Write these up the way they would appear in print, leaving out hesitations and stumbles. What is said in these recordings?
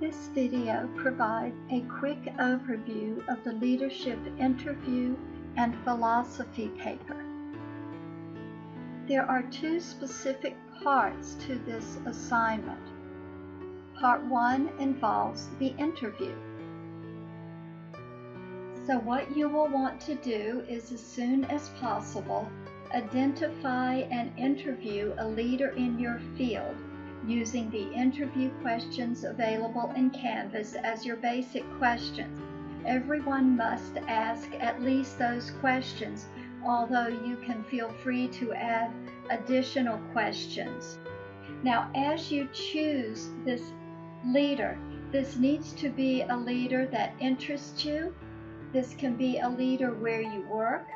This video provides a quick overview of the leadership interview and philosophy paper. There are two specific parts to this assignment. Part 1 involves the interview. So what you will want to do is, as soon as possible, identify and interview a leader in your field using the interview questions available in Canvas as your basic questions. Everyone must ask at least those questions, although you can feel free to add additional questions. Now, as you choose this leader, this needs to be a leader that interests you. This can be a leader where you work.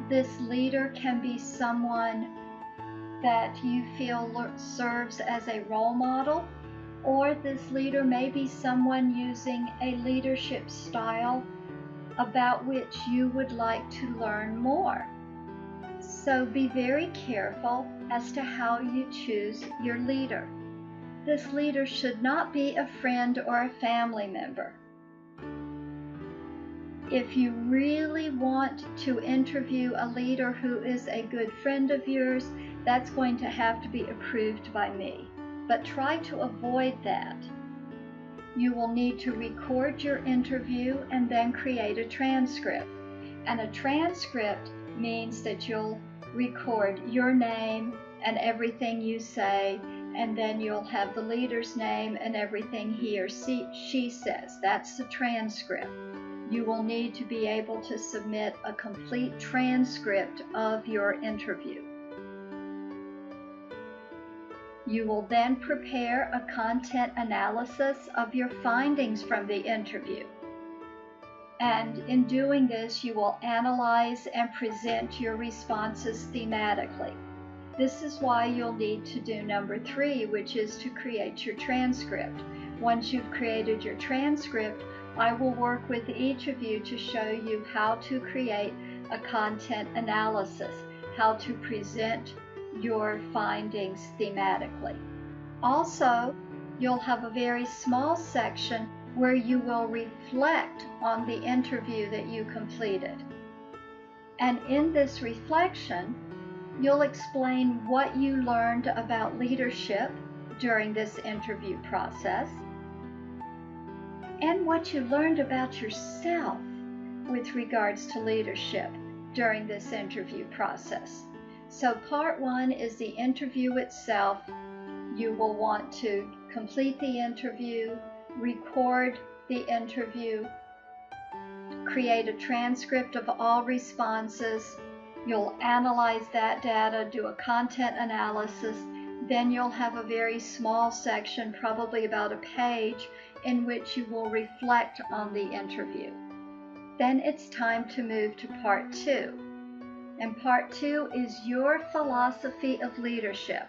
This leader can be someone that you feel serves as a role model, or this leader may be someone using a leadership style about which you would like to learn more. So be very careful as to how you choose your leader. This leader should not be a friend or a family member. If you really want to interview a leader who is a good friend of yours, that's going to have to be approved by me. But try to avoid that. You will need to record your interview and then create a transcript. And a transcript means that you'll record your name and everything you say, and then you'll have the leader's name and everything he or she says. That's the transcript. You will need to be able to submit a complete transcript of your interview. You will then prepare a content analysis of your findings from the interview. And in doing this, you will analyze and present your responses thematically. This is why you'll need to do number 3, which is to create your transcript. Once you've created your transcript, I will work with each of you to show you how to create a content analysis, how to present your findings thematically. Also, you'll have a very small section where you will reflect on the interview that you completed. And in this reflection, you'll explain what you learned about leadership during this interview process, and what you learned about yourself with regards to leadership during this interview process. So part 1 is the interview itself. You will want to complete the interview, record the interview, create a transcript of all responses. You'll analyze that data, do a content analysis. Then you'll have a very small section, probably about a page, in which you will reflect on the interview. Then it's time to move to part 2. And part 2 is your philosophy of leadership.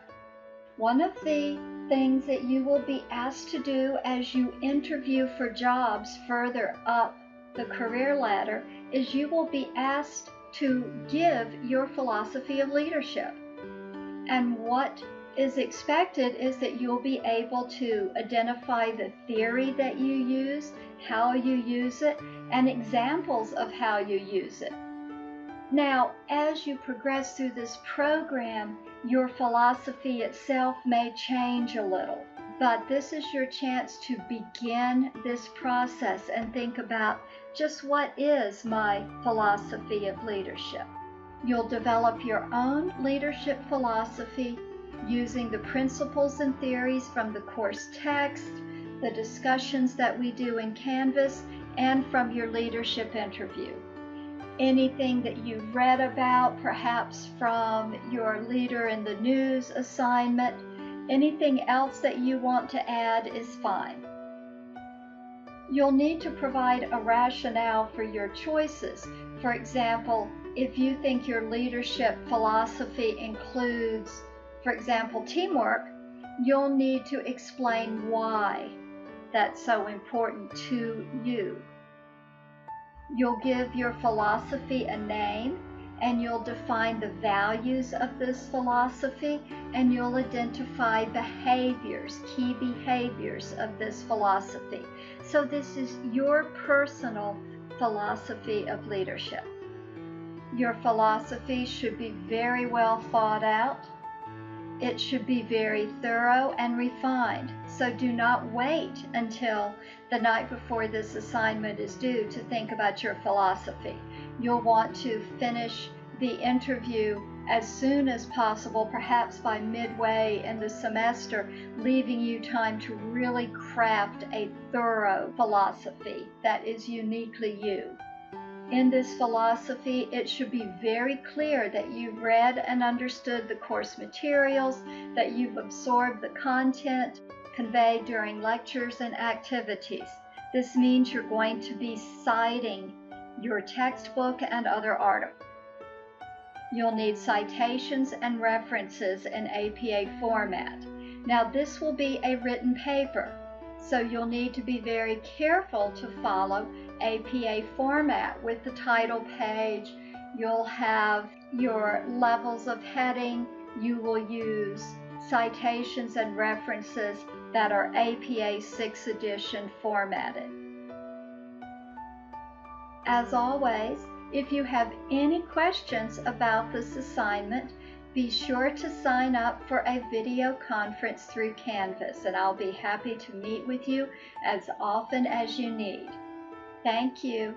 One of the things that you will be asked to do as you interview for jobs further up the career ladder is you will be asked to give your philosophy of leadership. And what is expected is that you'll be able to identify the theory that you use, how you use it, and examples of how you use it. Now, as you progress through this program, your philosophy itself may change a little, but this is your chance to begin this process and think about just what is my philosophy of leadership. You'll develop your own leadership philosophy using the principles and theories from the course text, the discussions that we do in Canvas, and from your leadership interview. Anything that you've read about, perhaps from your Leader in the News assignment, anything else that you want to add is fine. You'll need to provide a rationale for your choices. For example, if you think your leadership philosophy includes, for example, teamwork, you'll need to explain why that's so important to you. You'll give your philosophy a name, and you'll define the values of this philosophy, and you'll identify behaviors, key behaviors of this philosophy. So this is your personal philosophy of leadership. Your philosophy should be very well thought out. It should be very thorough and refined. So do not wait until the night before this assignment is due to think about your philosophy. You'll want to finish the interview as soon as possible, perhaps by midway in the semester, leaving you time to really craft a thorough philosophy that is uniquely you. In this philosophy, it should be very clear that you've read and understood the course materials, that you've absorbed the content conveyed during lectures and activities. This means you're going to be citing your textbook and other articles. You'll need citations and references in APA format. Now, this will be a written paper, so you'll need to be very careful to follow APA format with the title page. You'll have your levels of heading. You will use citations and references that are APA 6th edition formatted. As always, if you have any questions about this assignment, be sure to sign up for a video conference through Canvas, and I'll be happy to meet with you as often as you need. Thank you.